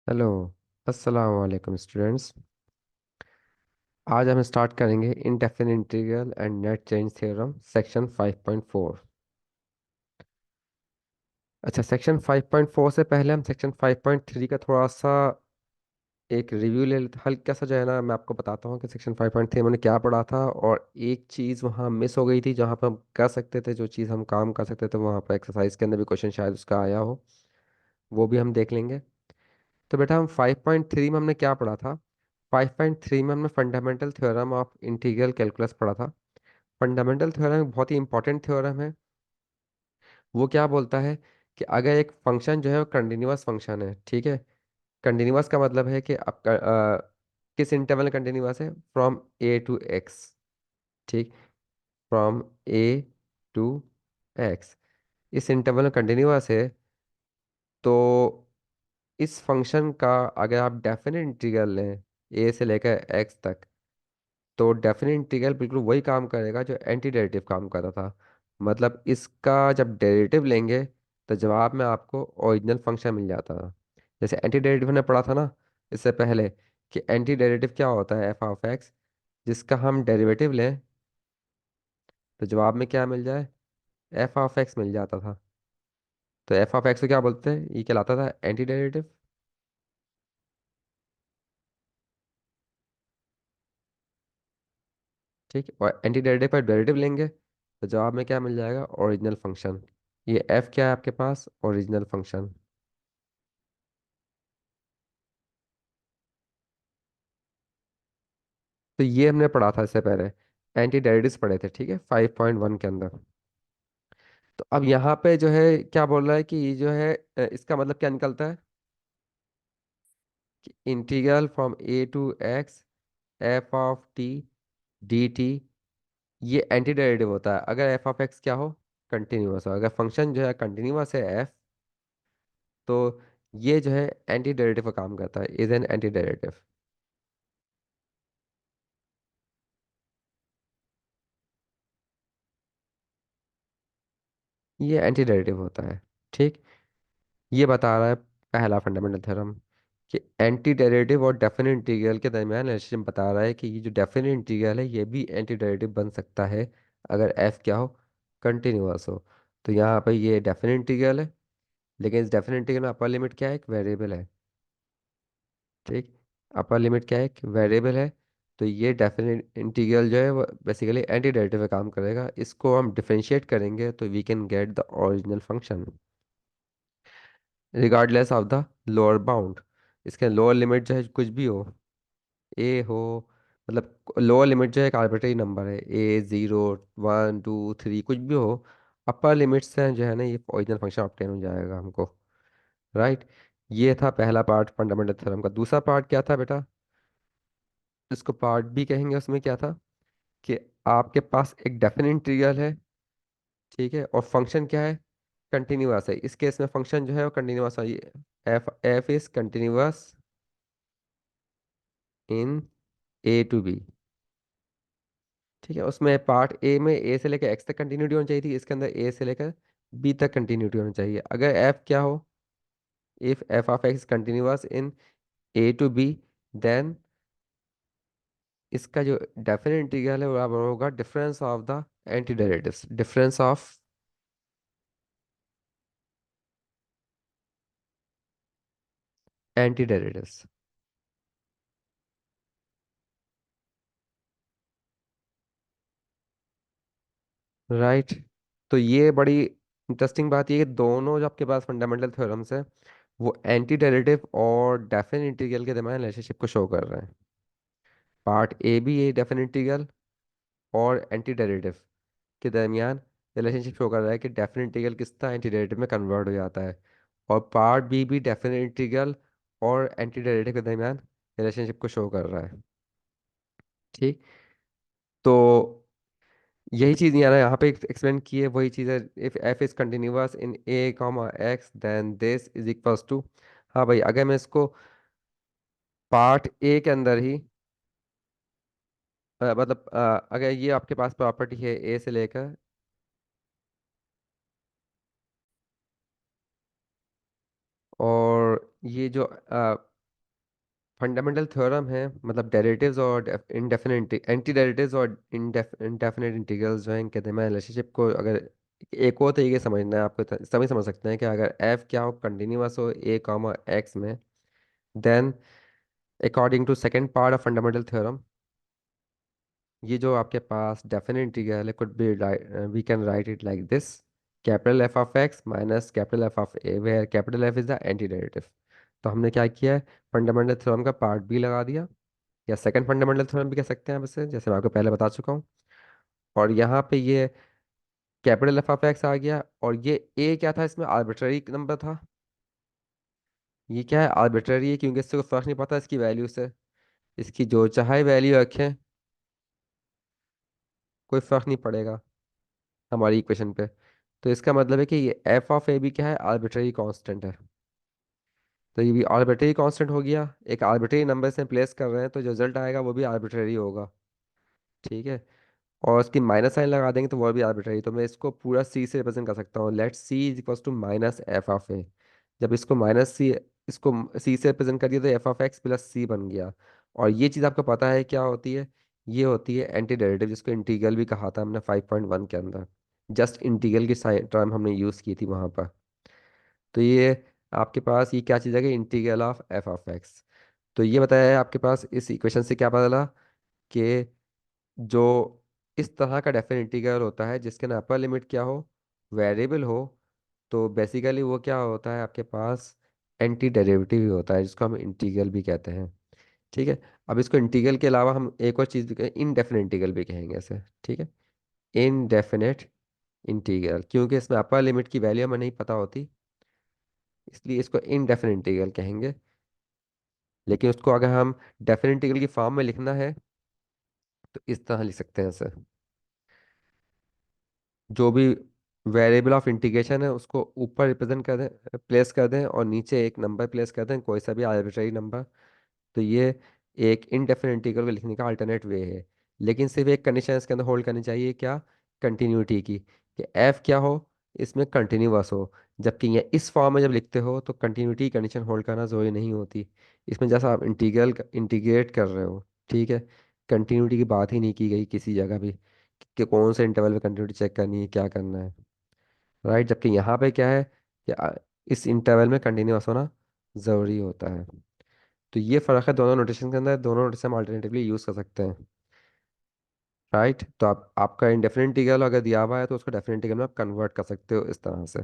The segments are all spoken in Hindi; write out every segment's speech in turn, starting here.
हेलो। अस्सलाम वालेकुम स्टूडेंट्स। आज हम स्टार्ट करेंगे indefinite integral and net change theorem section 5.4। अच्छा, सेक्शन 5.4 से पहले हम सेक्शन 5.3 का थोड़ा सा एक रिव्यू ले लेते। हल्का सा जो है ना, मैं आपको बताता हूँ कि सेक्शन 5.3 मैंने क्या पढ़ा था, और एक चीज़ वहाँ मिस हो गई थी जहाँ पर हम कर सकते थे, जो चीज़ हम काम कर सकते थे वहाँ पर एक्सरसाइज के अंदर भी क्वेश्चन शायद उसका आया हो, वो भी हम देख लेंगे। तो बेटा, हम 5.3 में हमने क्या पढ़ा था? 5.3 में हमने fundamental theorem of integral calculus पढ़ा था। फंडामेंटल थ्योरम एक बहुत ही इंपॉर्टेंट थ्योरम है। वो क्या बोलता है कि अगर एक फंक्शन जो है वो कंटिन्यूअस फंक्शन है, ठीक है। कंटिन्यूअस का मतलब है कि आपका किस इंटरवल में कंटिन्यूअस है? फ्रॉम ए टू एक्स, ठीक। फ्रॉम ए टू एक्स इस इंटरवल में कंटिन्यूअस है। तो इस फंक्शन का अगर आप डेफिनेट इंटीग्रल लें ए से लेकर एक्स तक, तो डेफिनेट इंटीग्रल बिल्कुल वही काम करेगा जो एंटी डेरिवेटिव काम करता था। मतलब इसका जब डेरिवेटिव लेंगे तो जवाब में आपको ओरिजिनल फंक्शन मिल जाता था। जैसे एंटी डेरिवेटिव ने पढ़ा था ना इससे पहले, कि एंटी डेरिवेटिव क्या होता है? एफ ऑफ एक्स, जिसका हम डेरिवेटिव लें तो जवाब में क्या मिल जाए? एफ ऑफ एक्स मिल जाता था। तो एफ ऑफ एक्स को क्या बोलते हैं? ये कहलाता था एंटी डेरिवेटिव, ठीक। और एंटी डेरिवेटिव पर डेरिवेटिव लेंगे तो जवाब में क्या मिल जाएगा? Original function. ये एफ क्या है आपके पास? Original function. तो ये हमने पढ़ा था इससे पहले, एंटी डेरिवेटिव्स पढ़े थे, ठीक है, 5.1 के अंदर। तो अब यहाँ पे जो है क्या बोल रहा है कि ये जो है इसका मतलब क्या निकलता है कि integral from a to x f of t d t, ये एंटी डेरिवेटिव होता है अगर एफ ऑफ एक्स क्या हो? कंटिन्यूअस हो। अगर फंक्शन जो है कंटिन्यूअस है एफ, तो ये जो है एंटी डेरिवेटिव का काम करता है, इज एन एंटी डेरिवेटिव। ये एंटी डेरिवेटिव होता है, ठीक। ये बता रहा है पहला फंडामेंटल थ्योरम कि एंटी डेरिवेटिव और डेफिनेट इंटीग्रल के दरमियान रिलेशनशिप बता रहा है कि ये जो डेफिनेट इंटीग्रल है ये भी एंटी डेरिवेटिव बन सकता है अगर एफ क्या हो? कंटिन्यूअस हो। तो यहाँ पर ये डेफिनेट इंटीग्रल है, लेकिन इस डेफिनेट इंटीग्रल में अपर लिमिट क्या है? एक वेरिएबल है, ठीक। अपर लिमिट क्या है? एक वेरिएबल है। तो ये डेफिनेट इंटीग्रल जो है वो बेसिकली एंटी डेरिवेटिव में काम करेगा। इसको हम डिफरेंशिएट करेंगे तो we can get the original function regardless of the lower bound. इसके लोअर लिमिट जो है कुछ भी हो, ए हो, मतलब लोअर लिमिट जो है एक आर्बिट्रेरी नंबर है, ए 0 1 2 3 कुछ भी हो। अपर लिमिट से जो है ना ये ओरिजिनल फंक्शन ऑब्टेन हो जाएगा हमको, राइट। ये था पहला पार्ट फंडामेंटल थ्योरम का। दूसरा पार्ट क्या था बेटा? इसको पार्ट भी कहेंगे। उसमें क्या था कि आपके पास एक डेफिनेट इंटीग्रल है, ठीक है, और फंक्शन क्या है? कंटिन्यूअस है। इस केस में फंक्शन जो है वो कंटिन्यूअस है। F f is continuous in a to b, ठीक है। उसमें पार्ट ए में ए से लेकर एक्स तक कंटिन्यूटी होनी चाहिए थी, इसके अंदर ए से लेकर बी तक कंटिन्यूटी होनी चाहिए। अगर एफ क्या हो? If f of x continuous in a to b, then इसका जो डेफिनेट इंटीग्रल है वो बराबर होगा difference of the antiderivatives, difference of antiderivatives, right. तो ये बड़ी इंटरेस्टिंग बात ये है कि दोनों जो आपके पास फंडामेंटल थ्योरम्स है वो एंटी डेरिवेटिव और डेफिनेट इंटीग्रल के दरम्यान रिलेशनशिप को शो कर रहे हैं। पार्ट ए भी ये डेफिनेट इंटीग्रल और एंटी डेरिवेटिव के दरमियान रिलेशनशिप शो कर रहा है कि डेफिनेट इंटीग्रल किस तरह एंटी डेरिवेटिव में कन्वर्ट हो जाता है। और पार्ट बी भी डेफिनेट इंटीग्रल और एंटी डेरिवेटिव के दरमियान रिलेशनशिप को शो कर रहा है, ठीक। तो यही चीज़ यहाँ पे एक्सप्लेन की है, वही चीज़ है। If f is continuous in a comma x then this is equals to. हाँ भाई, अगर मैं इसको पार्ट ए के अंदर ही मतलब अगर ये आपके पास प्रॉपर्टी है ए से लेकर, और ये जो फंडामेंटल थ्योरम है, मतलब डेरिवेटिव्स और इंडेफिनिट एंटी डेरिवेटिव्स और इंडेफिनिट इंटीग्रल्स जो हैं, कहते हैं मैं रिलेशनशिप को अगर एक और तरीके से समझना है आपको, सभी समझ सकते हैं कि अगर एफ क्या हो, कंटिन्यूअस हो ए कॉमा एक्स में, then according to second part of fundamental theorem, ये जो आपके पास डेफिनेट इंटीग्रल है could be, we can write it like this, capital f of x minus capital f of a, where capital f is the antiderivative. तो हमने क्या किया है, फंडामेंटल थ्योरम का पार्ट भी लगा दिया, या सेकंड फंडामेंटल थ्योरम भी कह सकते हैं आप इसे, जैसे मैं आपको पहले बता चुका हूँ। और यहाँ पे ये कैपिटल एफ ऑफ एक्स आ गया, और ये ए क्या था, इसमें आर्बिट्ररी नंबर था। ये क्या है, आर्बिट्ररी है, क्योंकि इससे कोई फर्क नहीं पड़ता इसकी वैल्यू से, इसकी जो चाहे वैल्यू रखें कोई फर्क नहीं पड़ेगा हमारी इक्वेशन पे। तो इसका मतलब है कि ये एफ ऑफ ए भी क्या है, आर्बिट्ररी कांस्टेंट है। तो ये भी आर्बिट्ररी कांस्टेंट हो गया, एक आर्बिट्ररी नंबर से प्लेस कर रहे हैं तो जो रिजल्ट आएगा वो भी आर्बिट्ररी होगा। ठीक है। और उसकी माइनस साइन लगा देंगे तो वो भी आर्बिट्ररी, तो मैं इसको पूरा सी से रिप्रेजेंट कर सकता हूँ, let c is equal to minus f of a. जब इसको माइनस सी, इसको सी से रिप्रेजेंट कर दिया तो एफ ऑफ एक्स प्लस सी बन गया। और ये चीज़ आपको पता है क्या होती है, ये होती है एंटी डेरिवेटिव, जिसको इंटीग्रल भी कहा था हमने 5.1 के अंदर, जस्ट इंटीग्रल की टर्म हमने यूज़ की थी वहाँ पर। तो ये आपके पास ये क्या चीज़ है कि integral of F of x. तो ये बताया है आपके पास इस इक्वेशन से क्या पता चला कि जो इस तरह का डेफिनेट इंटीग्रल होता है जिसके ना अपर लिमिट क्या हो, वेरिएबल हो, तो बेसिकली वो क्या होता है आपके पास, एंटी डेरिवेटिव ही होता है, जिसको हम इंटीग्रल भी कहते हैं। ठीक है। अब इसको इंटीग्रल के अलावा हम एक और चीज़ भी कहें, इनडेफिनेट इंटीग्रल भी कहेंगे इसे। ठीक है। इनडेफिनेट इंटीग्रल, क्योंकि इसमें अपर लिमिट की वैल्यू हमें नहीं पता होती, इसलिए इसको इनडेफिनेट इंटीग्रल कहेंगे। लेकिन उसको अगर हम डेफिनेट इंटीग्रल की फॉर्म में लिखना है तो इस तरह लिख सकते हैं इसे, जो भी वेरिएबल ऑफ इंटीग्रेशन है उसको ऊपर रिप्रेजेंट कर दें, प्लेस कर दें, और नीचे एक नंबर प्लेस कर दें, कोई सा भी आर्बिट्ररी नंबर। तो ये एक इनडेफिनेट इंटीग्रल को लिखने का अल्टरनेट वे है। लेकिन सिर्फ एक कंडीशन इसके अंदर होल्ड करनी चाहिए, क्या, कंटिन्यूटी की, कि एफ क्या हो, इसमें कंटिन्यूअस हो। जबकि ये इस फॉर्म में जब लिखते हो तो कंटिन्यूटी कंडीशन होल्ड करना जरूरी नहीं होती, इसमें जैसा आप इंटीग्रल इंटीग्रेट कर रहे हो। ठीक है। कंटिन्यूटी की बात ही नहीं की गई किसी जगह भी कि कौन से इंटरवल में कंटिन्यूटी चेक करनी है, क्या करना है। राइट। जबकि यहाँ पे क्या है कि इस इंटरवल में कंटिन्यूअस होना ज़रूरी होता है। तो ये फ़र्क है दोनों नोटेशन के अंदर, दोनों नोटेशन हम अल्टरनेटिवली यूज़ कर सकते हैं। राइट। तो आप आपका इंडेफिनिट इंटीग्रल अगर दिया हुआ है तो उसको डेफिनेट इंटीग्रल में आप कन्वर्ट कर सकते हो इस तरह से।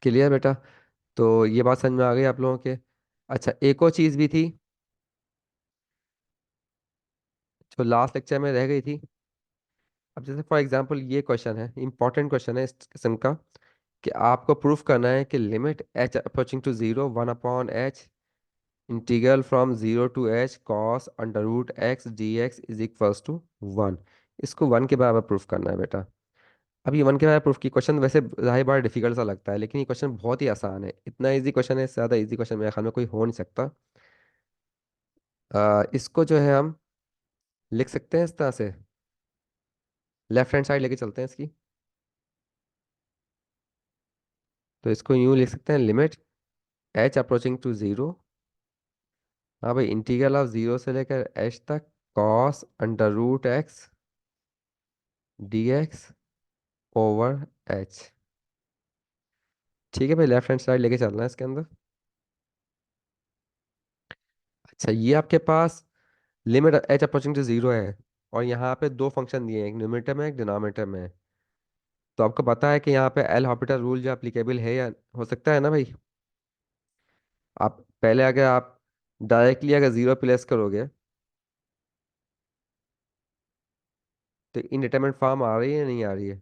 क्लियर बेटा। तो ये बात समझ में आ गई आप लोगों के। अच्छा, एक और चीज़ भी थी जो लास्ट लेक्चर में रह गई थी। अब जैसे फॉर एग्जांपल ये क्वेश्चन है, इंपॉर्टेंट क्वेश्चन है इस किस्म का, कि आपको प्रूफ करना है कि limit h approaching to zero, one upon h integral from zero to h cos under root x d x is equals to one. इसको वन के बराबर प्रूफ करना है बेटा। अब ये वन के बराबर प्रूफ की क्वेश्चन वैसे जाहिर बार डिफिकल्ट सा लगता है, लेकिन ये क्वेश्चन बहुत ही आसान है, इतना इजी क्वेश्चन है, इससे ज़्यादा इजी क्वेश्चन मेरे ख्याल में कोई हो नहीं सकता। इसको जो है हम लिख सकते हैं इस तरह से, लेफ्ट हैंड साइड लेके चलते हैं इसकी। तो इसको यूँ लिख सकते हैं, limit h approaching to zero, हाँ भाई, इंटीग्रल ऑफ जीरो से लेकर एच तक, cos under root x d x over h. ठीक है भाई, लेफ्ट हैंड साइड लेके चलना है इसके अंदर। अच्छा, ये आपके पास limit h approaching to zero है, और यहाँ पे दो फंक्शन दिए हैं, एक न्यूमरेटर में एक डिनोमिनेटर में। तो आपको पता है कि यहाँ पे एल हॉपिटल रूल जो एप्लीकेबल है या हो सकता है ना भाई। आप पहले अगर आप डायरेक्टली अगर जीरो प्लेस करोगे तो इनडिटरमिनेट फॉर्म आ रही है या नहीं आ रही है।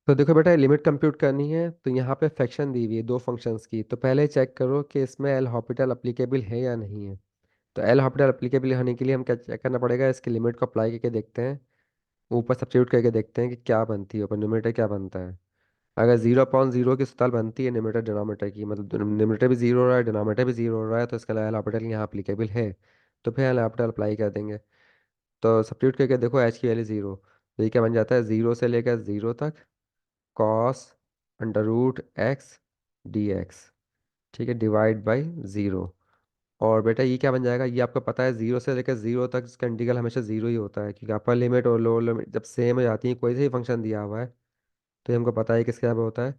तो देखो बेटा, लिमिट कंप्यूट करनी है तो यहाँ पे फ्रैक्शन दी हुई है दो फंक्शंस की, तो पहले चेक करो कि इसमें एल हॉपिटल अप्लीकेबल है या नहीं है। तो एल हॉपिटल अप्लीकेबल होने के लिए हम क्या चेक करना पड़ेगा, इसकी लिमिट को अप्लाई करके देखते हैं, ऊपर सब्स्टिट्यूट करके देखते हैं कि क्या बनती है, ऊपर न्यूमरेटर क्या बनता है। अगर जीरो अपॉन जीरो की सुताल बनती है न्यूमरेटर डिनोमिनेटर की, मतलब न्यूमरेटर भी जीरो हो रहा है डिनोमिनेटर भी जीरो हो रहा है, तो इसका एल हॉपिटल यहाँ अप्लीकेबल है, तो फिर एल हॉपिटल अप्लाई कर देंगे। तो सब्स्टिट्यूट करके देखो एच की वैल्यू जीरो, तो ये क्या बन जाता है, जीरो से लेकर जीरो तक cos under root x d x. ठीक है, डिवाइड बाई जीरो। और बेटा ये क्या बन जाएगा, ये आपको पता है जीरो से लेकर जीरो तक इसका इंटीग्रल हमेशा जीरो ही होता है, क्योंकि अपर लिमिट और लोअर लिमिट जब सेम हो जाती है, कोई से ही फंक्शन दिया हुआ है, तो ये हमको पता है किसके बराबर होता है,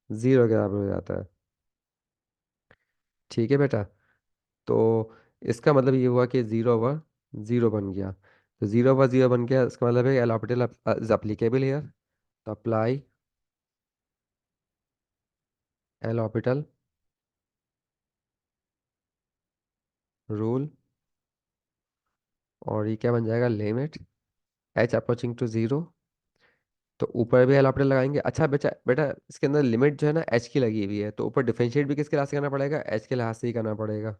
जीरो के बराबर हो जाता है। ठीक है बेटा। तो इसका मतलब ये हुआ कि जीरो ओवर जीरो बन गया। तो जीरो ओवर जीरो बन गया, इसका मतलब है L orbital is applicable here. तो अप्लाई एल ऑर्बिटल रूल। और ये क्या बन जाएगा, limit h approaching to zero. तो ऊपर भी एल ऑर्बिटल लगाएंगे। अच्छा बेटा बेटा, इसके अंदर लिमिट जो है ना एच की लगी हुई है, तो ऊपर डिफरेंशिएट भी किसके लिहाज से करना पड़ेगा, एच के लिहाज से ही करना पड़ेगा।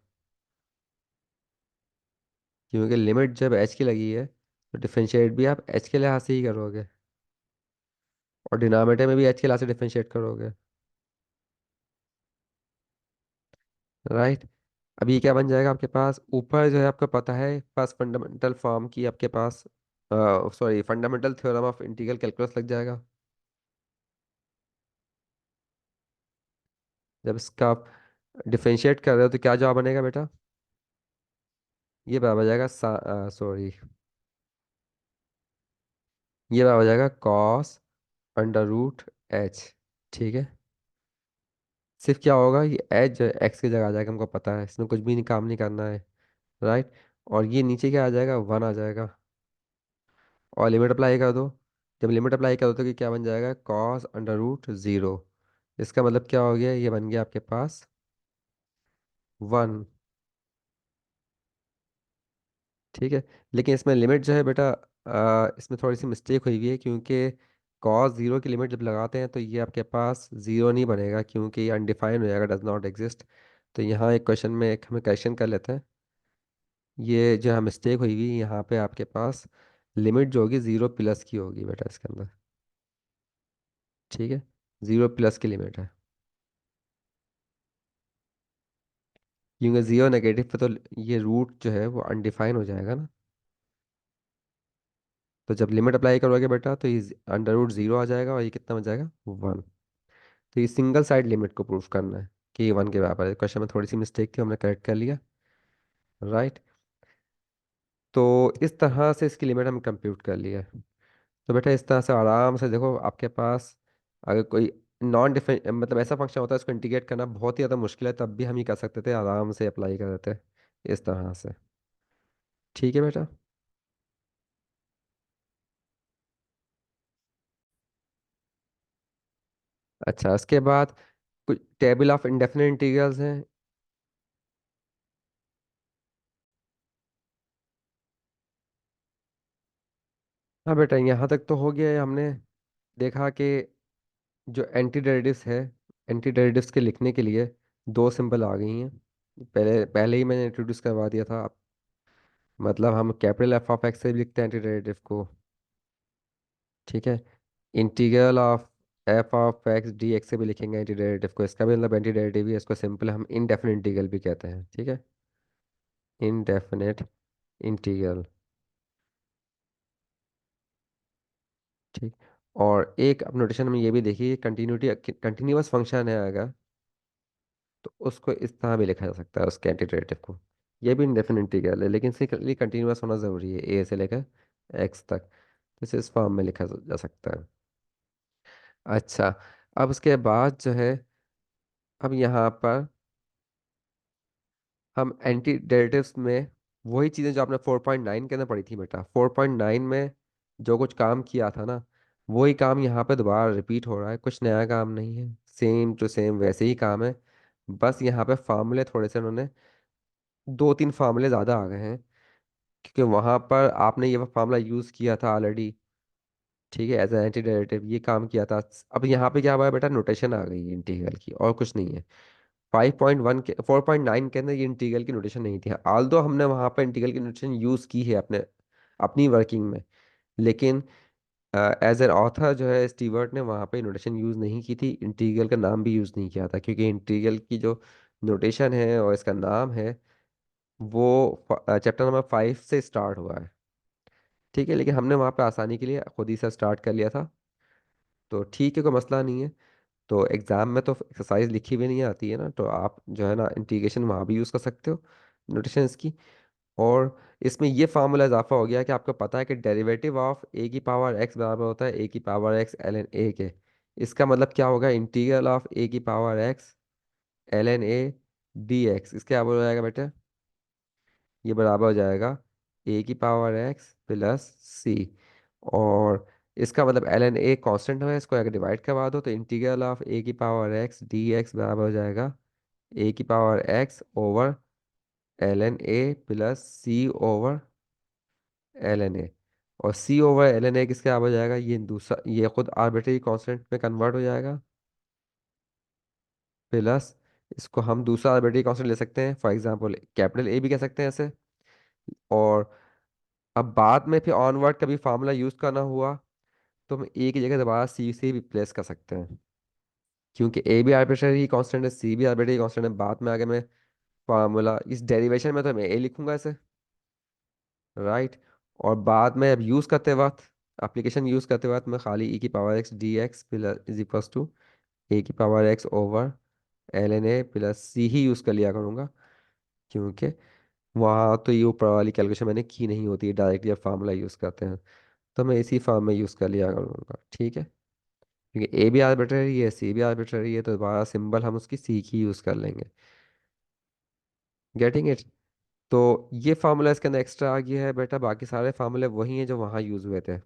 क्योंकि लिमिट जब एच की लगी है, तो डिफरेंशिएट भी आप एच के लिहाज से ही करोगे, और डिनोमिनेटर में भी एच के लिहाज से डिफरेंशिएट करोगे। राइट। अभी क्या बन जाएगा आपके पास, ऊपर जो है आपको पता है फर्स्ट फंडामेंटल फॉर्म की आपके पास, sorry fundamental theorem of integral calculus लग जाएगा। जब इसका आप डिफरेंशिएट कर रहे हो तो क्या जवाब बनेगा बेटा, ये बराबर हो जाएगा, सॉरी, ये बराबर हो जाएगा कॉस अंडर रूट एच। ठीक है। सिर्फ क्या होगा, ये एच जो एक्स की जगह आ जाएगा, हमको पता है इसमें कुछ भी नहीं, काम नहीं करना है। राइट। और ये नीचे क्या आ जाएगा, वन आ जाएगा। और लिमिट अप्लाई कर दो। जब लिमिट अप्लाई कर दो तो ये क्या बन जाएगा, कॉस अंडर रूट जीरो। इसका मतलब क्या हो गया, ये बन गया आपके पास वन। ठीक है। लेकिन इसमें लिमिट जो है बेटा, इसमें थोड़ी सी मिस्टेक हुई हुई है, क्योंकि कॉस जीरो की लिमिट जब लगाते हैं तो ये आपके पास जीरो नहीं बनेगा, क्योंकि ये अनडिफाइन हो जाएगा, डज नॉट एग्जिस्ट। तो यहाँ एक क्वेश्चन में एक हमें करेक्शन कर लेते हैं। ये जो मिस्टेक हुई हुई यहाँ पे आपके पास लिमिट जो होगी जीरो प्लस की होगी बेटा इसके अंदर। ठीक है, जीरो प्लस की लिमिट है, क्योंकि जीरो नेगेटिव पे तो ये रूट जो है वो अनडिफाइन हो जाएगा ना। तो जब लिमिट अप्लाई करोगे बेटा तो ये अंडर रूट जीरो आ जाएगा, और ये कितना बन जाएगा, वन। तो ये सिंगल साइड लिमिट को प्रूफ करना है कि ये वन के बराबर है। क्वेश्चन में थोड़ी सी मिस्टेक थी, हमने करेक्ट कर लिया। राइट। तो इस तरह से इसकी लिमिट हम कंप्यूट कर लिया। तो बेटा इस तरह से आराम से देखो आपके पास, अगर कोई नॉन डिफरेंट मतलब ऐसा फंक्शन होता है, उसको इंटीग्रेट करना बहुत ही ज़्यादा मुश्किल है, तब भी हम ये कर सकते थे, आराम से अप्लाई कर देते इस तरह से। ठीक है बेटा। अच्छा, उसके बाद कुछ टेबल ऑफ इंडेफिनिट इंटीग्रल्स हैं। हाँ बेटा, यहाँ तक तो हो गया है। हमने देखा कि जो एंटी डेरिवेटिव्स है, एंटी डेरिवेटिव्स के लिखने के लिए दो सिंबल आ गई हैं। पहले पहले ही मैंने इंट्रोड्यूस करवा दिया था। मतलब हम कैपिटल एफ ऑफ एक्स से भी लिखते हैं एंटी डेरिवेटिव को। ठीक है। Integral of F of x d x से भी लिखेंगे एंटी डेरिवेटिव को, इसका भी मतलब एंटी डेरिवेटिव ही है। इसको सिंपल हम इनडेफिनिट इंटीग्रल भी कहते हैं। ठीक है, इनडेफिनिट इंटीग्रल। ठीक। और एक अब नोटेशन में ये भी देखिए, कंटिन्यूटी कंटिन्यूअस फंक्शन है अगर, तो उसको इस तरह भी लिखा जा सकता है उसके एंटी डेरिवेटिव को। ये भी इंडेफिनिट इंटीग्रल है, लेकिन इसके लिए कंटिन्यूअस होना ज़रूरी है, ए से लेकर एक्स तक। तो इसे इस फॉर्म में लिखा जा सकता है। अच्छा, अब उसके बाद जो है, अब यहाँ पर हम एंटी डेरिवेटिव्स में वही चीज़ें जो आपने 4.9 के अंदर पढ़ी थी बेटा, 4.9 में जो कुछ काम किया था ना, वही काम यहाँ पे दोबारा रिपीट हो रहा है। कुछ नया काम नहीं है, सेम टू सेम वैसे ही काम है। बस यहाँ पे फार्मूले थोड़े से उन्होंने दो तीन फार्मूले ज़्यादा आ गए हैं, क्योंकि वहाँ पर आपने ये फार्मूला यूज़ किया था ऑलरेडी। ठीक है, एज ए एंटी डेरिवेटिव ये काम किया था। अब यहाँ पे क्या हुआ है बेटा, नोटेशन आ गई है इंटीग्रल की, और कुछ नहीं है। 5.1 के 4.9 के अंदर ये इंटीग्रल की नोटेशन नहीं थी, आल्दो हमने वहां पर इंटीग्रल की नोटेशन यूज की है अपने अपनी वर्किंग में। लेकिन एज एन ऑथर जो है स्टीवर्ट ने वहां पे नोटेशन यूज नहीं की थी, इंटीग्रल का नाम भी यूज नहीं किया था, क्योंकि इंटीग्रल की जो नोटेशन है और इसका नाम है वो चैप्टर नंबर 5 से स्टार्ट हुआ है। ठीक है, लेकिन हमने वहाँ पे आसानी के लिए खुद ही से स्टार्ट कर लिया था। तो ठीक है, कोई मसला नहीं है। तो एग्ज़ाम में तो एक्सरसाइज लिखी हुई नहीं आती है ना, तो आप जो है ना इंटीग्रेशन वहाँ भी यूज़ कर सकते हो, नोटेशंस की। और इसमें ये फार्मूला इजाफा हो गया कि आपको पता है कि डेरिवेटिव ऑफ ए की पावर एक्स बराबर होता है ए की power x l n a के। इसका मतलब क्या होगा, इंटीग्रल ऑफ ए की power x l n a d x, इसके बराबर हो जाएगा बेटा, ये बराबर हो जाएगा ए की पावर एक्स प्लस सी। और इसका मतलब एल एन ए कॉन्स्टेंट है, इसको अगर डिवाइड करवा दो तो इंटीग्रल ऑफ ए की पावर एक्स डी एक्स बराबर हो जाएगा ए की power x over l n a plus c over l n a. और c over l n a किसके बराबर हो जाएगा, ये दूसरा, ये खुद आर्बिट्रेरी कांस्टेंट में कन्वर्ट हो जाएगा, प्लस इसको हम दूसरा आर्बिट्रेरी कांस्टेंट ले सकते हैं, फॉर एग्जांपल कैपिटल ए भी कह सकते हैं ऐसे। और अब बाद में फिर ऑनवर्ड कभी फार्मूला यूज करना हुआ तो हम ए की जगह दोबारा सी से रिप्लेस कर सकते हैं, क्योंकि ए भी आर्बिट्रेरी कांस्टेंट है, सी भी आर्बिट्रेरी कांस्टेंट है। बाद में आगे मैं फार्मूला इस डेरिवेशन में तो मैं ए लिखूंगा ऐसे, राइट। और बाद में अब यूज़ करते वक्त, एप्लीकेशन यूज़ करते वक्त मैं खाली ई की power x d x plus is equals to a की power x over l n a plus c ही यूज़ कर लिया करूँगा, क्योंकि वहाँ तो ये ऊपर वाली कैलकुलेशन मैंने की नहीं होती है, डायरेक्टली जब फार्मूला यूज़ करते हैं तो मैं इसी फॉर्म में यूज़ कर लिया करूँगा, ठीक है। क्योंकि ए भी आर्बिट्ररी है सी भी आर्बिट्ररी है, तो दोबारा सिंबल हम उसकी सी की यूज़ कर लेंगे। Getting it. तो ये फार्मूला इसके अंदर एक्स्ट्रा आ गया है बेटा, बाकी सारे फार्मूले वही हैं जो वहाँ यूज़ हुए थे।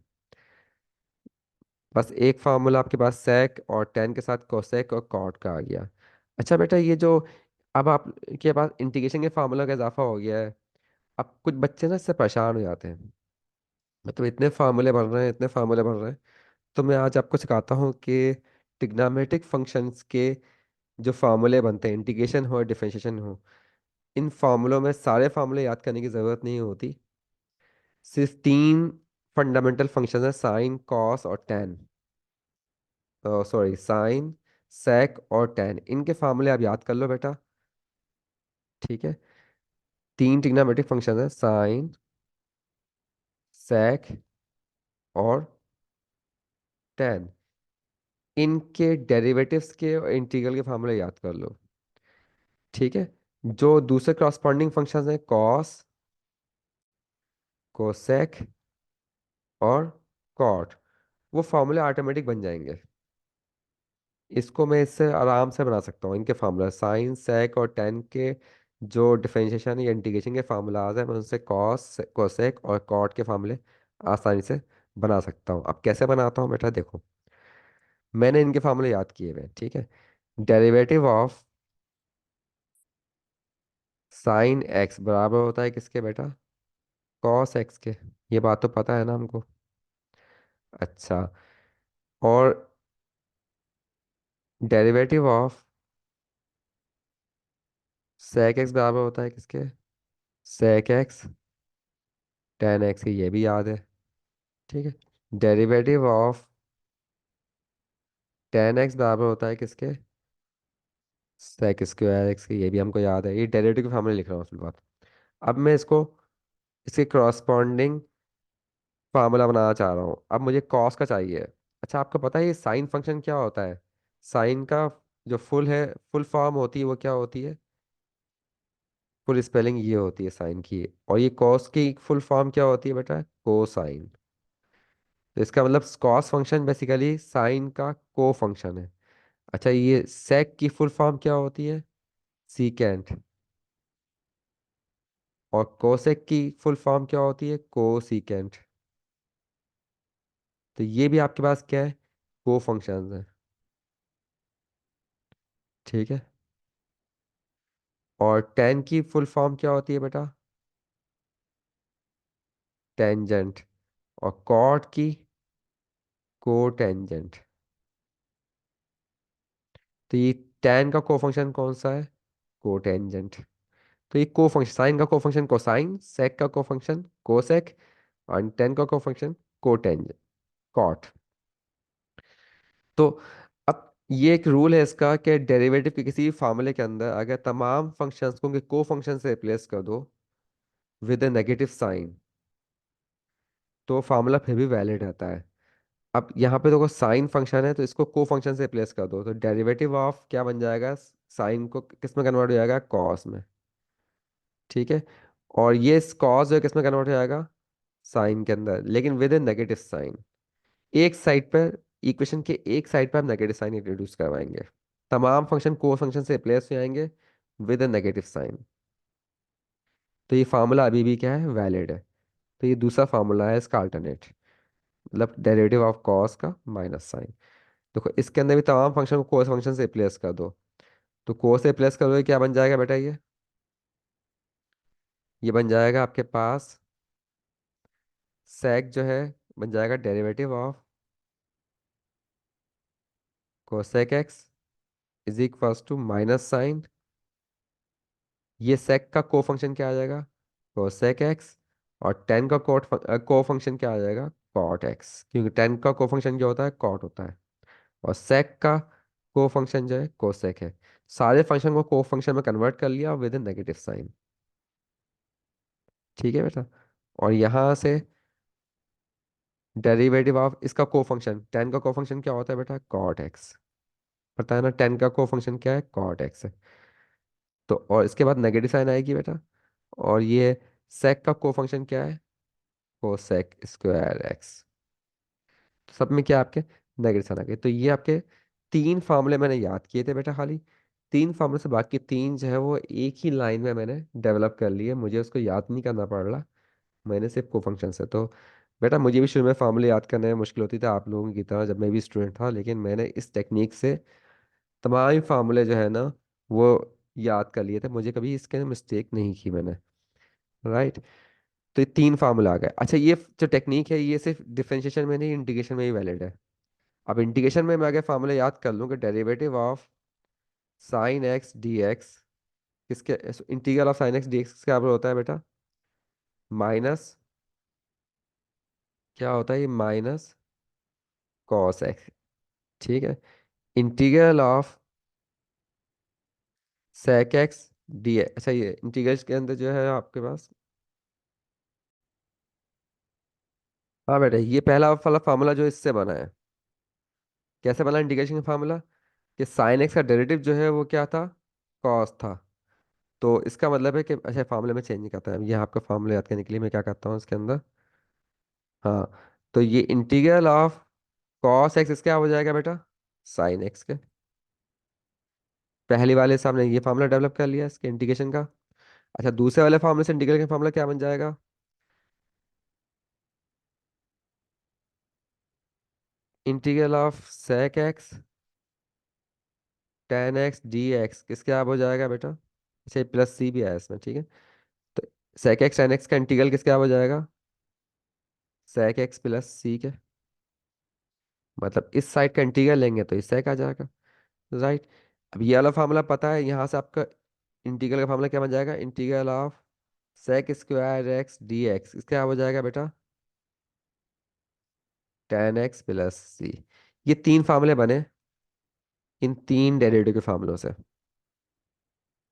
बस एक फार्मूला आपके पास सेक और टेन के साथ कोसेक और कॉट का आ गया। अच्छा बेटा, ये जो अब आपके पास इंटीग्रेशन के फार्मूला का इजाफा हो गया है, अब कुछ बच्चे ना इससे परेशान हो जाते हैं, मतलब इतने फार्मूले बन रहे हैं, इतने फार्मूले बन रहे हैं। तो मैं आज आपको सिखाता हूँ कि ट्रिग्नोमेट्रिक फंक्शंस के जो फार्मूले बनते हैं, इंटीग्रेशन हो डिफरेंशिएशन हो, इन फार्मूलों में सारे फार्मूले याद करने की ज़रूरत नहीं होती। सिर्फ तीन फंडामेंटल फंक्शन है, साइन कॉस और टेन, सॉरी साइन सेक और टेन, इनके फार्मूले आप याद कर लो बेटा, ठीक है। तीन ट्रिग्नोमेट्रिक फंक्शन है, साइन सेक और टेन, इनके डेरिवेटिव्स के और इंटीग्रल के फार्मूले याद कर लो, ठीक है। जो दूसरे क्रॉसपॉन्डिंग फंक्शंस हैं, कॉस कोसेक और कॉट, वो फार्मूले ऑटोमेटिक बन जाएंगे। इसको मैं इससे आराम से बना सकता हूँ, इनके फार्मूला साइन सेक और टेन के जो डिफरेंशिएशन या इंटीग्रेशन के फार्मूलाज हैं, मैं उनसे कॉस कोसेक और कॉट के फार्मूले आसानी से बना सकता हूँ। अब कैसे बनाता हूँ बेटा, देखो मैंने इनके फार्मूले याद किए हुए हैं, ठीक है। डेरिवेटिव ऑफ साइन एक्स बराबर होता है किसके बेटा, कॉस एक्स के। ये बात तो पता है ना हमको। अच्छा, और डेरिवेटिव ऑफ सेक एक्स बराबर होता है किसके, सेक एक्स टेन एक्स की, ये भी याद है, ठीक है। डेरिवेटिव ऑफ टेन एक्स बराबर होता है किसके, सेक स्क्वायर एक्स की, ये भी हमको याद है। ये डेरिवेटिव के फॉर्मूले लिख रहा हूँ फिलहाल। अब मैं इसको इसके क्रॉसपॉन्डिंग फार्मूला बनाना चाह रहा हूँ, अब मुझे कॉस का चाहिए। अच्छा, आपको पता है ये साइन फंक्शन क्या होता है, साइन का जो फुल फॉर्म होती है वो क्या होती है, फुल स्पेलिंग ये होती है साइन की। और ये कॉस की फुल फॉर्म क्या होती है बेटा, कोसाइन। तो इसका मतलब कॉस फंक्शन बेसिकली साइन का को फंक्शन है। अच्छा, ये सेक की फुल फॉर्म क्या होती है, सीकेंट। और कोसेक की फुल फॉर्म क्या होती है, को सीकेंट। तो ये भी आपके पास क्या है, को फंक्शंस है, ठीक है। और टेन की फुल फॉर्म क्या होती है बेटा, टेंजेंट। और कॉट की को टेंजेंट। तो ये टेन का को फंक्शन कौन सा है, को टेंजेंट। तो ये को फंक्शन, साइन का को फंक्शन कोसाइन, सेक का को फंक्शन कोसेक, और टेन का को फंक्शन को टेंजेंट, कॉट। तो अब ये एक रूल है इसका कि डेरिवेटिव के किसी फार्मूले के अंदर अगर तमाम फंक्शंस को उनके को फंक्शन से रिप्लेस कर दो विद ए नेगेटिव साइन, तो फार्मूला फिर भी वैलिड रहता है। अब यहाँ पे देखो साइन फंक्शन है, तो इसको को फंक्शन से रिप्लेस कर दो, तो डेरिवेटिव ऑफ क्या बन जाएगा, साइन को किस में कन्वर्ट हो जाएगा, कॉस में। ठीक है। और ये कॉस जो है किस में कन्वर्ट हो जाएगा, साइन के अंदर, लेकिन विद इन नेगेटिव साइन। एक साइड पर, इक्वेशन के एक साइड पर हम नेगेटिव साइन इंट्रोड्यूस करवाएंगे। तमाम फंक्शन को फंक्शन से रिप्लेस हो जाएंगे विद इन नेगेटिव साइन। तो ये फार्मूला अभी भी क्या है, वैलिड है। तो ये दूसरा फार्मूला है इसका अल्टरनेट, मतलब डेरिवेटिव ऑफ कॉस का माइनस साइन। देखो इसके अंदर भी तमाम फंक्शन को कोस फंक्शन से रिप्लेस कर दो। तो कोस से रिप्लेस करोगे क्या बन जाएगा बेटा, ये बन जाएगा आपके पास सेक जो है, बन जाएगा derivative of cosec x is equals to minus sine. ये सेक का को फंक्शन क्या आ जाएगा, कोसेक एक्स। और टेन का को फंक्शन क्या आ जाएगा, कॉट एक्स, क्योंकि टेन का को फंक्शन क्या होता है, कॉट होता है। और सेक का को फंक्शन जो है कोसेक है। सारे फंक्शन को को फंक्शन में कन्वर्ट कर लिया विद इन नेगेटिव साइन। ठीक है बेटा। और यहाँ से डेरिवेटिव ऑफ इसका को फंक्शन, टेन का को फंक्शन क्या होता है बेटा, कॉट एक्स। पता है ना, टेन का को फंक्शन क्या है, कॉट एक्स है। तो और इसके बाद नेगेटिव साइन आएगी बेटा। और ये सेक का को फंक्शन क्या है, कोसेक स्क्वायर एक्स। सब में क्या आपके नेगेटिव साइन आ गए। तो ये आपके तीन फार्मूले मैंने याद किए थे बेटा खाली। तीन फार्मूले से बाकी तीन जो है वो एक ही लाइन में मैंने डेवलप कर लिए, मुझे उसको याद नहीं करना पड़ रहा। मैंने सिर्फ को फंक्शन से तो बेटा, मुझे भी शुरू में फार्मूले याद करने में मुश्किल होती थी आप लोगों की तरह जब मैं भी स्टूडेंट था, लेकिन मैंने इस टेक्निक से तमाम ही फार्मूले जो है ना वो याद कर लिए थे, मुझे कभी इसके मिस्टेक नहीं की मैंने। राइट। तो ये तीन फार्मूला आ गए। अच्छा, ये जो टेक्निक है ये सिर्फ डिफरेंशिएशन में नहीं, इंटीग्रेशन में भी वैलिड है। अब इंटीग्रेशन में मैं अगर फार्मूला याद कर लूँ कि derivative of sine x d x, किसके, integral of sine x d x क्या होता है बेटा, माइनस, क्या होता है ये, माइनस कॉस एक्स। ठीक है। Integral of sec x d x, अच्छा ये इंटीग्रल के अंदर जो है आपके पास, हाँ बेटा ये पहला वाला फार्मूला जो इससे बना है, कैसे बना इंटीग्रेशन का फार्मूला, कि साइन एक्स का डेरिवेटिव जो है वो क्या था, कॉस था। तो इसका मतलब है कि, अच्छा फार्मूले में चेंज नहीं करता है, ये आपका फार्मूला याद करने के लिए मैं क्या करता हूँ इसके अंदर, हाँ। तो ये इंटीग्रल ऑफ कॉस एक्स इसका हो जाएगा बेटा, साइन एक्स के। पहले वाले सामने ये फार्मूला डेवलप कर लिया इसके इंटीग्रेशन का। अच्छा दूसरे वाले फार्मूले से इंटीग्रल का फार्मूला क्या बन जाएगा, integral of sec x tan x d x किसके आप हो जाएगा बेटा, अच्छा प्लस सी भी आया इसमें, ठीक है। तो सेक एक्स टेन एक्स का इंटीग्रल किसके आप हो जाएगा, सेक एक्स प्लस सी के। मतलब इस साइड का इंटीग्रल लेंगे तो इस साइड आ जाएगा। राइट। अब ये वाला फार्मूला पता है, यहाँ से आपका इंटीग्रल का फार्मूला क्या बन जाएगा, integral of sec square x d x इसका क्या हो जाएगा बेटा, टेन एक्स प्लस सी। ये तीन फार्मूले बने इन तीन डेरिवेटिव के फार्मूलों से।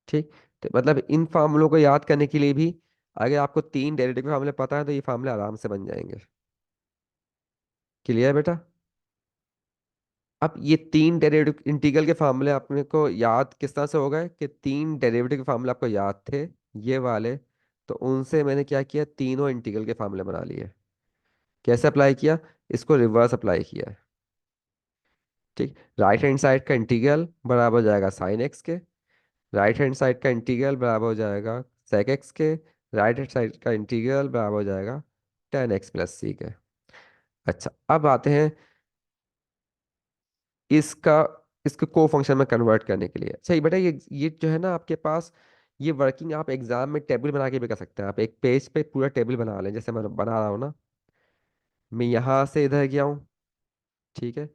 ठीक। तो मतलब इन फार्मूलों को याद करने के लिए भी, अगर आपको तीन डेरिवेटिव के फार्मूले पता है तो ये फार्मूले आराम से बन जाएंगे। क्लियर है बेटा। अब ये तीन डेरिवेटिव इंटीग्रल के फार्मूले अपने को याद किस तरह से हो गए, कि तीन डेरिवेटिव के फार्मूले आपको याद थे ये वाले, तो उनसे मैंने क्या किया, तीनों इंटीग्रल के फार्मूले बना लिए। कैसे अप्लाई किया, इसको रिवर्स अप्लाई किया है। ठीक। राइट हैंड साइड का इंटीग्रल बराबर हो जाएगा साइन एक्स के, राइट हैंड साइड का इंटीग्रल बराबर हो जाएगा सेक एक्स के, राइट हैंड साइड का इंटीग्रल बराबर हो जाएगा टेन एक्स प्लस सी के। अच्छा अब आते हैं इसका, इसको को फंक्शन में कन्वर्ट करने के लिए। अच्छा ये बेटा ये जो है ना आपके पास, ये वर्किंग आप एग्जाम में टेबल बना के भी कर सकते हैं। आप एक पेज पे पूरा टेबल बना लें, जैसे मैं बना रहा हूँ ना, मैं यहाँ से इधर गया हूँ, ठीक है,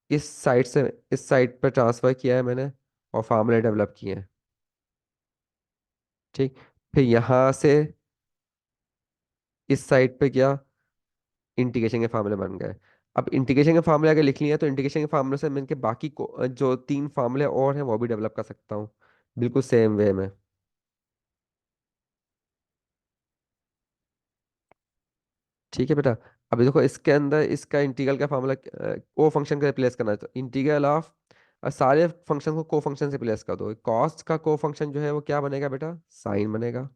इस साइड से इस साइड पर ट्रांसफर किया है मैंने, और फार्मूले डेवलप किए हैं। ठीक। फिर यहाँ से इस साइड पे क्या, इंटीग्रेशन के फार्मूले बन गए। अब इंटीग्रेशन के फार्मूले अगर लिख लिया तो इंटीग्रेशन के फार्मूले से मिलकर बाकी जो तीन फार्मूले और हैं वो भी डेवलप कर सकता हूँ, बिल्कुल सेम वे में। ठीक है बेटा। अभी देखो इसके अंदर इसका इंटीग्रल का फार्मूला, को फंक्शन को रिप्लेस करना है तो इंटीग्रल ऑफ, सारे फंक्शन को को फंक्शन से रिप्लेस कर दो। कॉस्ट का को फंक्शन जो है वो क्या बनेगा बेटा, साइन बनेगा,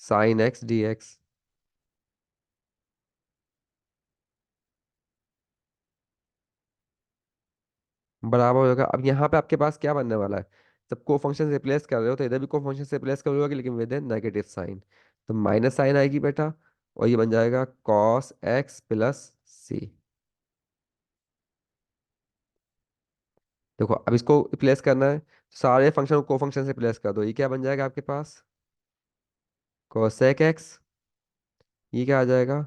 साइन एक्स डी एक्स, बराबर होगा। अब यहाँ पे आपके पास क्या बनने वाला है, जब को फंक्शन से रिप्लेस कर रहे हो तो इधर भी को फंक्शन से रिप्लेस कर लोगे लेकिन विद नेगेटिव साइन, तो माइनस साइन आएगी बेटा, और ये बन जाएगा कॉस एक्स प्लस सी। देखो अब इसको रिप्लेस करना है, सारे फंक्शन को फंक्शन से रिप्लेस कर दो, ये क्या बन जाएगा आपके पास, कोसेक एक्स, ये क्या आ जाएगा,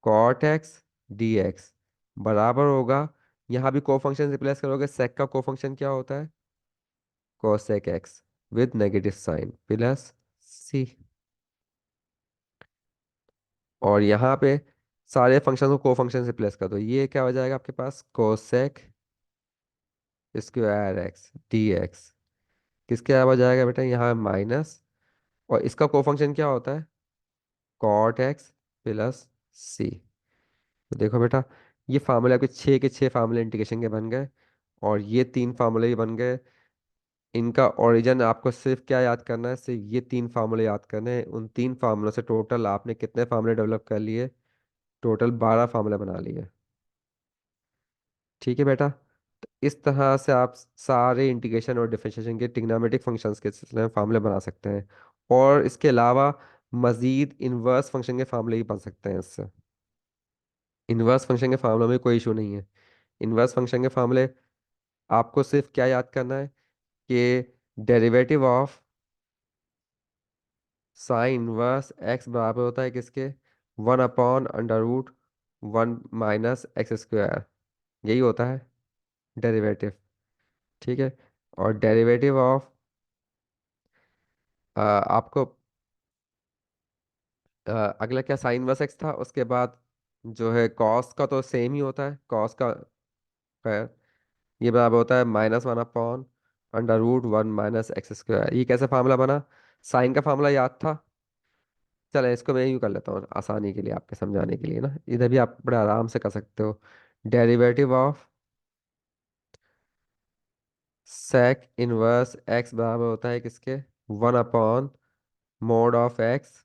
कॉट एक्स डी एक्स, बराबर होगा, यहाँ भी को फंक्शन से रिप्लेस करोगे, सेक का को फंक्शन क्या होता है, cosec x with negative sign plus c. और यहाँ पे सारे फंक्शन को को फंक्शन से रिप्लेस कर दो, ये क्या हो जाएगा आपके पास, cosec square x d x, किसके बराबर हो जाएगा बेटा, यहाँ माइनस, और इसका को फंक्शन क्या होता है, कॉट एक्स प्लस सी। तो देखो बेटा, ये फार्मूले आपके छः के छः फार्मूले इंटीग्रेशन के बन गए, और ये तीन फार्मूले भी बन गए। इनका ओरिजिन आपको सिर्फ क्या याद करना है, सिर्फ ये तीन फार्मूले याद करने हैं। उन तीन फार्मूलों से टोटल आपने कितने फार्मूले डेवलप कर लिए, टोटल 12 फार्मूले बना लिए। ठीक है बेटा। तो इस तरह से आप सारे इंटीग्रेशन और डिफरेंशिएशन के ट्रिग्नोमेट्रिक फंक्शंस के सिलसिले में फार्मूले बना सकते हैं, और इसके अलावा मजीद इनवर्स फंक्शन के फार्मूले भी बन सकते हैं इससे। इनवर्स फंक्शन के फार्मूले में कोई इशू नहीं है। इनवर्स फंक्शन के फार्मूले आपको सिर्फ क्या याद करना है कि derivative of sine inverse x बराबर होता है किसके, 1/√1 माइनस एक्स स्क्वायर, यही होता है डेरिवेटिव। ठीक है। और डेरिवेटिव ऑफ, आपको अगला क्या साइन इनवर्स एक्स था, उसके बाद जो है कॉस का तो सेम ही होता है, कॉस का खैर ये बराबर होता है -1/√1 माइनस एक्स स्क्वायर। ये कैसे फार्मूला बना, साइन का फार्मूला याद था, चलो इसको मैं यूँ कर लेता हूँ आसानी के लिए आपके समझाने के लिए ना, इधर भी आप बड़े आराम से कर सकते हो। Derivative of sec inverse x बराबर होता है किसके, 1/mod ऑफ एक्स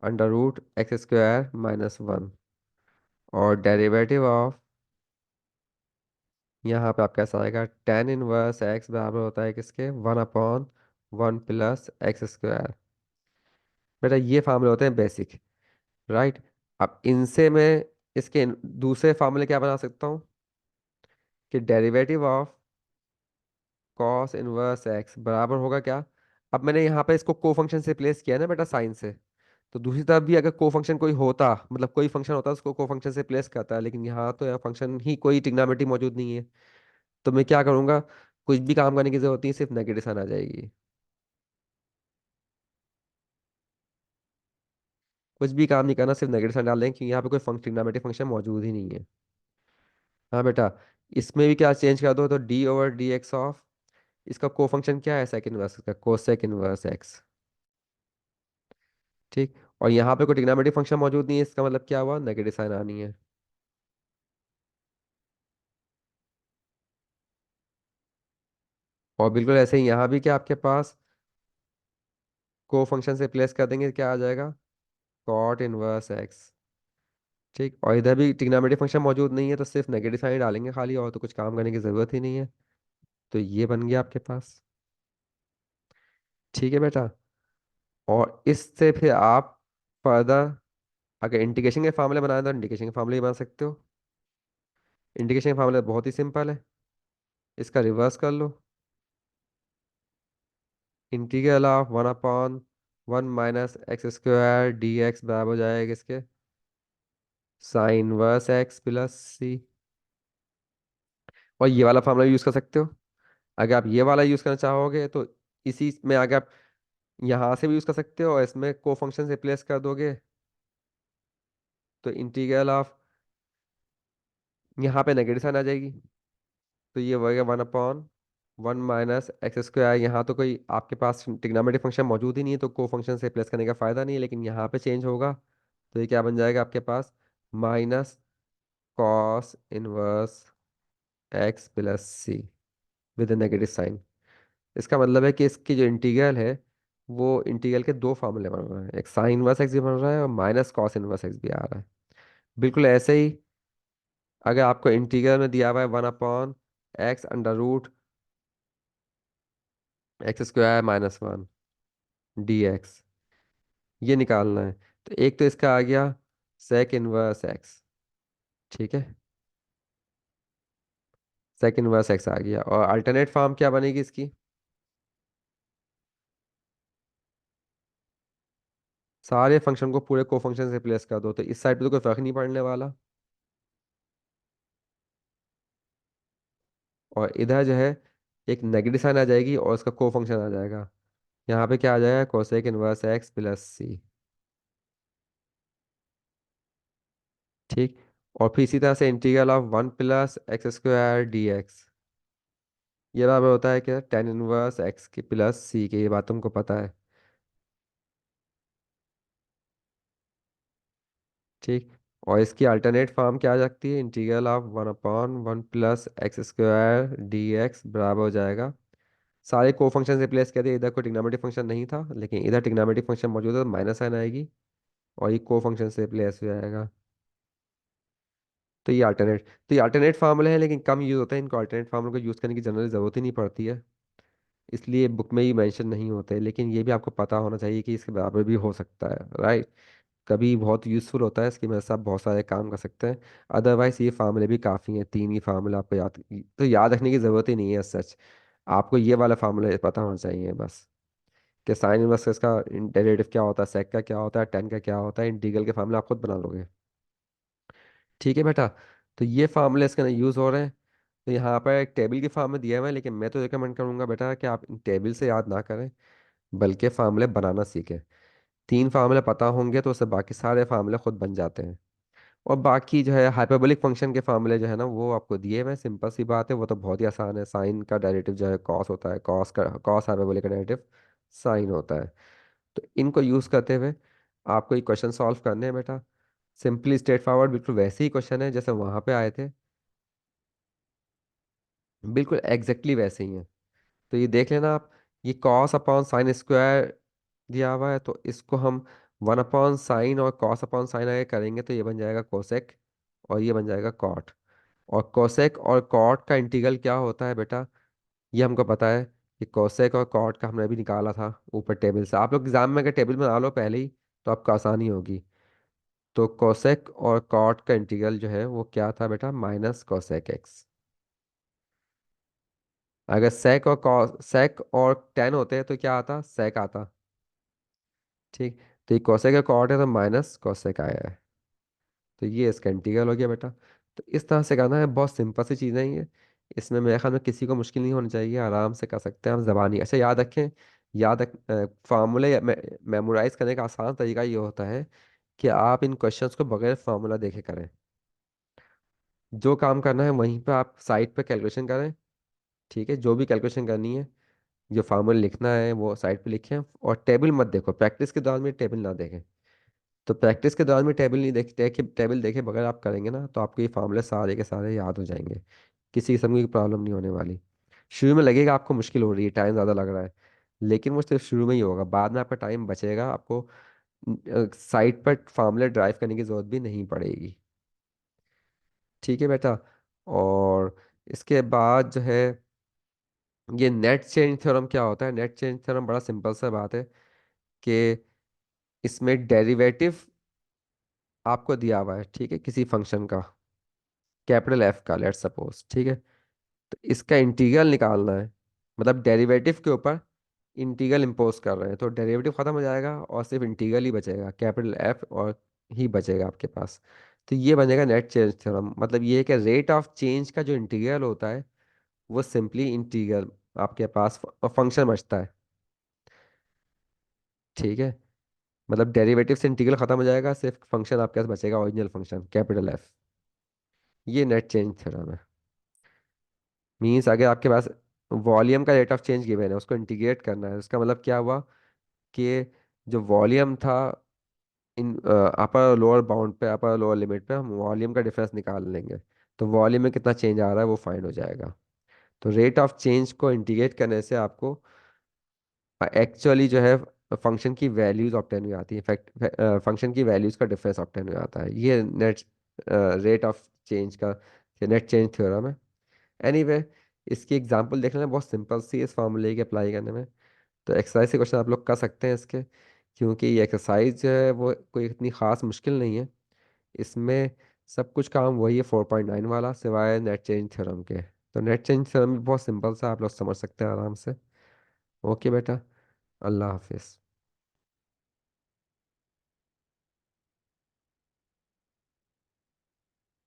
√x² - 1। और डेरिवेटिव ऑफ, यहाँ पे आपका कैसा आएगा, टेन इनवर्स एक्स बराबर होता है किसके, 1/1 प्लस एक्स स्क्वायर। बेटा ये फार्मूले होते हैं बेसिक, राइट। अब इनसे मैं इसके दूसरे फार्मूले क्या बना सकता हूँ, कि derivative of cos inverse x बराबर होगा क्या, अब मैंने यहाँ पे इसको को फंक्शन से प्लेस किया है ना बेटा साइन से, तो दूसरी तरफ भी अगर को फंक्शन कोई होता, मतलब कोई फंक्शन होता उसको को फंक्शन से प्लेस करता है, लेकिन यहाँ तो यहाँ फंक्शन ही कोई ट्रिग्नोमेट्री मौजूद नहीं है, तो मैं क्या करूँगा, कुछ भी काम करने की जरूरत नहीं, सिर्फ नेगेटिव साइन आ जाएगी। कुछ भी काम नहीं करना, सिर्फ नेगेटिव साइन डाल देंगे क्योंकि यहाँ पे कोई फंक्शन ट्रिग्नोमेट्री फंक्शन मौजूद ही नहीं है। हाँ बेटा, इसमें भी क्या चेंज कर दो, तो d/dx ऑफ, इसका को फंक्शन क्या है, सेकंड इनवर्स का कोसेक इनवर्स एक्स। ठीक। और यहाँ पे कोई ट्रिग्नोमेट्री फंक्शन मौजूद नहीं है, इसका मतलब क्या हुआ, नेगेटिव साइन आनी है। और बिल्कुल ऐसे ही यहाँ भी क्या आपके पास को फंक्शन से प्लेस कर देंगे, क्या आ जाएगा, कॉट इनवर्स एक्स। ठीक। और इधर भी ट्रिग्नोमेट्री फंक्शन मौजूद नहीं है, तो सिर्फ नेगेटिव साइन डालेंगे खाली, और तो कुछ काम करने की जरूरत ही नहीं है। तो ये बन गया आपके पास। ठीक है बेटा। और इससे फिर आप फर्दर अगर इंटीग्रेशन के फार्मूले बनाए तो इंटीग्रेशन के फार्मूले भी बना सकते हो। इंटीग्रेशन के फार्मूले बहुत ही सिंपल है, इसका रिवर्स कर लो, integral of 1/1 minus x square d x बराबर हो जाएगा इसके, sine inverse x plus c. और ये वाला फार्मूला यूज कर सकते हो, अगर आप ये वाला यूज करना चाहोगे तो इसी में आगे आप यहाँ से भी यूज कर सकते हो, और इसमें को फंक्शन से रिप्लेस कर दोगे, तो इंटीग्रल ऑफ, यहाँ पे नेगेटिव साइन आ जाएगी, तो ये हो गया 1/, वन माइनस एक्स स्क्वायर, यहाँ तो कोई आपके पास ट्रिग्नोमेट्रिक फंक्शन मौजूद ही नहीं है तो को फंक्शन से प्लस करने का फायदा नहीं है, लेकिन यहाँ पे चेंज होगा। तो ये क्या बन जाएगा आपके पास, minus cos inverse x plus c with negative sign. इसका मतलब है कि इसकी जो इंटीग्रल है वो इंटीग्रल के दो फार्मूले बन रहे हैं, एक साइन इनवर्स एक्स भी बन रहा है और माइनस कॉस इनवर्स एक्स भी आ रहा है। बिल्कुल ऐसे ही अगर आपको इंटीग्रल में दिया हुआ है 1/x under root x square -1 dx, ये निकालना है। तो एक तो इसका आ गया सेक इनवर्स एक्स, ठीक है, सेक इनवर्स एक्स आ गया। और अल्टरनेट फॉर्म क्या बनेगी इसकी, सारे फंक्शन को पूरे को फंक्शन से रिप्लेस कर दो, तो इस साइड पे तो कोई फर्क नहीं पड़ने वाला। और इधर जो है एक नेगेटिव साइन आ जाएगी और उसका को फंक्शन आ जाएगा। यहाँ पे क्या आ जाएगा, कोसेक इनवर्स एक्स प्लस सी, ठीक। और फिर इसी तरह से इंटीग्रल ऑफ 1 + x² dx, ये बराबर होता है क्या, टेन इनवर्स एक्स की प्लस सी के, ये बात तुमको पता है, ठीक। और इसकी अल्टरनेट फॉर्म क्या आ सकती है, इंटीग्रल ऑफ 1/1 + x² dx बराबर हो जाएगा, सारे को फंक्शन रिप्लेस कर दिए, इधर कोई ट्रिग्नोमेट्रिक फंक्शन नहीं था लेकिन इधर ट्रिग्नोमेट्रिक फंक्शन मौजूद है तो माइनस साइन आएगी और ये को फंक्शन से रिप्लेस हो जाएगा। तो ये अल्टरनेट फार्मूले हैं लेकिन कम यूज़ होते हैं, इनको अल्टरनेट फार्मूले को यूज़ करने की जनरली ज़रूरत ही नहीं पड़ती है, इसलिए बुक में ही मेंशन नहीं होते। लेकिन ये भी आपको पता होना चाहिए कि इसके बराबर भी हो सकता है, राइट। कभी बहुत यूज़फुल होता है, इसकी मदद से आप बहुत सारे काम कर सकते हैं। अदरवाइज ये फार्मूले भी काफ़ी हैं, तीन ही फार्मूले आपको याद, तो याद रखने की ज़रूरत ही नहीं है सच। आपको ये वाला फार्मूला पता होना चाहिए बस, कि साइन इनवर्स इसका डेरिवेटिव क्या होता है, सेक का क्या होता है, टेन का क्या होता है, इंटीग्रल के फार्मूले आप खुद बना लोगे, ठीक है बेटा। तो ये फार्मूले इसके अंदर यूज़ हो रहे हैं। तो यहाँ पर एक टेबल की फॉर्म में दिया हुआ है, लेकिन मैं तो रिकमेंड करूंगा बेटा कि आप इन टेबल से याद ना करें बल्कि फार्मूले बनाना सीखें। तीन फार्मूले पता होंगे तो उससे बाकी सारे फार्मूले खुद बन जाते हैं। और बाकी जो है हाइपरबोलिक फंक्शन के फार्मूले जो है ना वो आपको दिए हुए हैं, सिंपल सी बात है, वो तो बहुत ही आसान है। साइन का डेरिवेटिव जो है कॉस होता है, कॉस हाइपरबोलिक का डेरिवेटिव साइन होता है। तो इनको यूज़ करते हुए आपको ये क्वेश्चन सॉल्व करने हैं बेटा, सिंपली स्ट्रेट फॉरवर्ड, बिल्कुल वैसे ही क्वेश्चन है जैसे वहाँ पे आए थे, बिल्कुल एग्जैक्टली वैसे ही हैं। तो ये देख लेना आप, ये कॉस अपॉन साइन स्क्वायर दिया हुआ है तो इसको हम 1/साइन और कॉस अपॉन साइन अगर करेंगे तो ये बन जाएगा कोसेक और ये बन जाएगा कॉट। और कोसेक और कॉट का इंटीग्रल क्या होता है बेटा, ये हमको पता है कि कोसेक और कॉट का हमने अभी निकाला था ऊपर टेबल से। आप लोग एग्जाम में अगर टेबल बना लो पहले ही तो आपको आसानी होगी। तो कोसेक और कॉट का इंटीग्रल जो है वो क्या था बेटा, माइनस कोसेक एक्स। अगर सेक और टेन होते तो क्या आता, सेक आता, ठीक। तो ये कोसेक का कॉट है तो माइनस कोसेक आया है, तो ये इसका इंटीग्रल हो गया बेटा। तो इस तरह से करना है, बहुत सिंपल सी चीज़ें हैं ये, इसमें मेरे ख्याल में किसी को मुश्किल नहीं होनी चाहिए, आराम से कर सकते हैं हम जबानी। अच्छा याद रखें, याद रख फार्मूले मेमोराइज करने का आसान तरीका ये होता है कि आप इन क्वेश्चंस को बगैर फार्मूला देखे करें। जो काम करना है वहीं पे आप साइड पे कैलकुलेशन करें, ठीक है, जो भी कैलकुलेशन करनी है, जो फार्मूला लिखना है वो साइड पे लिखें और टेबल मत देखो, प्रैक्टिस के दौरान में टेबल ना देखें। तो प्रैक्टिस के दौरान में टेबल नहीं देखे टेबल देखे बगैर आप करेंगे ना तो आपको ये फार्मूले सारे के सारे याद हो जाएंगे, किसी किस्म की प्रॉब्लम नहीं होने वाली। शुरू में लगेगा आपको मुश्किल हो रही है, टाइम ज़्यादा लग रहा है, लेकिन वो सिर्फ शुरू में ही होगा, बाद में आपका टाइम बचेगा, आपको साइट पर फार्मूले ड्राइव करने की ज़रूरत भी नहीं पड़ेगी, ठीक है बेटा। और इसके बाद जो है ये नेट चेंज थ्योरम क्या होता है, नेट चेंज थ्योरम बड़ा सिंपल सा बात है कि इसमें डेरिवेटिव आपको दिया हुआ है, ठीक है, किसी फंक्शन का, कैपिटल एफ का लेट्स सपोज, ठीक है। तो इसका इंटीग्रल निकालना है, मतलब डेरिवेटिव के ऊपर इंटीग्रल इम्पोज कर रहे हैं तो डेरिवेटिव खत्म हो जाएगा और सिर्फ इंटीग्रल ही बचेगा, कैपिटल एफ और ही बचेगा आपके पास। तो ये बनेगा नेट चेंज थ्योरम, मतलब ये है कि रेट ऑफ चेंज का जो इंटीग्रल होता है वो सिंपली इंटीग्रल आपके पास फंक्शन बचता है, ठीक है। मतलब डेरिवेटिव से इंटीग्रल खत्म हो जाएगा, सिर्फ फंक्शन आपके पास बचेगा, ओरिजिनल फंक्शन कैपिटल एफ। ये नेट चेंज थ्योरम है। मीन्स अगर आपके पास वॉल्यूम का रेट ऑफ चेंज गिवन है, उसको इंटीग्रेट करना है। उसका मतलब क्या हुआ कि जो वॉल्यूम था इन अपर लोअर बाउंड पे, अपर लोअर लिमिट पे हम वॉल्यूम का डिफरेंस निकाल लेंगे, तो वॉल्यूम में कितना चेंज आ रहा है वो फाइंड हो जाएगा। तो रेट ऑफ चेंज को इंटीग्रेट करने से आपको एक्चुअली जो है फंक्शन की वैल्यूज ऑब्टेन हुई आती है, इनफैक्ट फंक्शन की वैल्यूज का डिफरेंस ऑब्टेन हुई आता है। ये नेट रेट ऑफ चेंज का नेट चेंज थ्योरम है। एनीवे इसकी एग्जांपल देख लेना, बहुत सिंपल सी है इस फॉर्मूले के अप्लाई करने में। तो एक्सरसाइज के क्वेश्चन आप लोग कर सकते हैं इसके, क्योंकि ये एक्सरसाइज जो है वो कोई इतनी ख़ास मुश्किल नहीं है। इसमें सब कुछ काम वही है 4.9 वाला, सिवाय नेट चेंज थ्योरम के। तो नेट चेंज थ्योरम भी बहुत सिंपल सा, आप लोग समझ सकते हैं आराम से। ओके बेटा, अल्लाह हाफिज़।